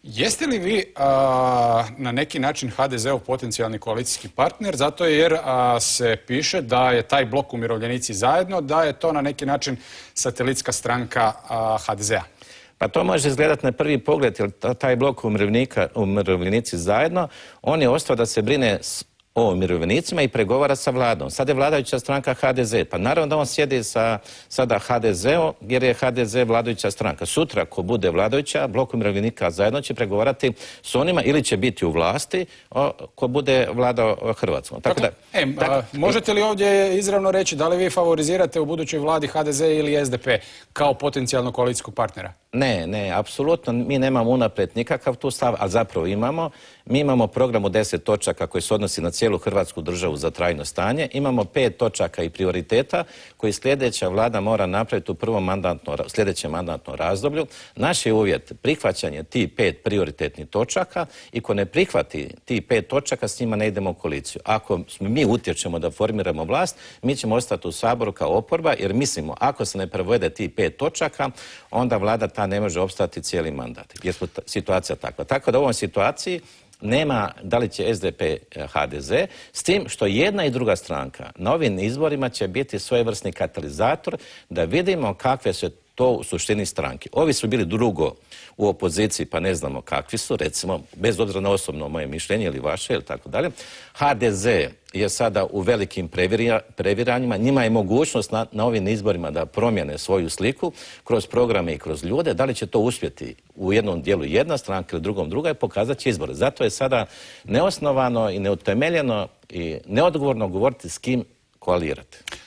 Jeste li vi na neki način HDZ-ov potencijalni koalicijski partner, zato jer se piše da je taj blok Umirovljenici zajedno, da je to na neki način satelitska stranka HDZ-a? Pa to može izgledati na prvi pogled, jer taj blok Umirovljenici zajedno, on je ostao da se brine o umirovljenicima i pregovara sa vladom. Sad je vladajuća stranka HDZ, pa naravno da on sjedi sa sada HDZ-om jer je HDZ vladajuća stranka. Sutra ko bude vladajuća, blok umirovljenika zajedno će pregovarati s onima ili će biti u vlasti ko bude vladao Hrvatskom. Možete li ovdje izravno reći da li vi favorizirate u budućoj vladi HDZ ili SDP kao potencijalno koalicijskog partnera? Ne, apsolutno. Mi nemamo unaprijed nikakav tu stav, a zapravo imamo. Mi imamo program od 10 točaka koji se odnosi na cijelu Hrvatsku državu za trajno stanje. Imamo 5 točaka i prioriteta koji sljedeća vlada mora napraviti u sljedećem mandatnom razdoblju. Naš je uvjet prihvaćanje tih 5 prioritetnih točaka i ko ne prihvati tih 5 točaka, s njima ne idemo u koaliciju. Ako mi utječemo da formiramo vlast, mi ćemo ostati u Saboru kao oporba, jer mislimo, ako se ne provede tih 5 točaka, onda vlada ta ne može opstati cijeli mandat. Jer je situacija takva. Tako da u ovoj situaciji nema da li će SDP HDZ, s tim što jedna i druga stranka na ovim izborima će biti svojevrsni katalizator da vidimo kakve su to u suštini stranke. Ovi su bili drugo u opoziciji, pa ne znamo kakvi su, recimo, bez obzira na osobno moje mišljenje ili vaše ili tako dalje. HDZ je sada u velikim previranjima, njima je mogućnost na ovim izborima da promijene svoju sliku kroz programe i kroz ljude. Da li će to uspjeti u jednom dijelu jedna stranka ili drugom druga, pokazat će izbore. Zato je sada neosnovano i neutemeljeno i neodgovorno govoriti s kim koalirate.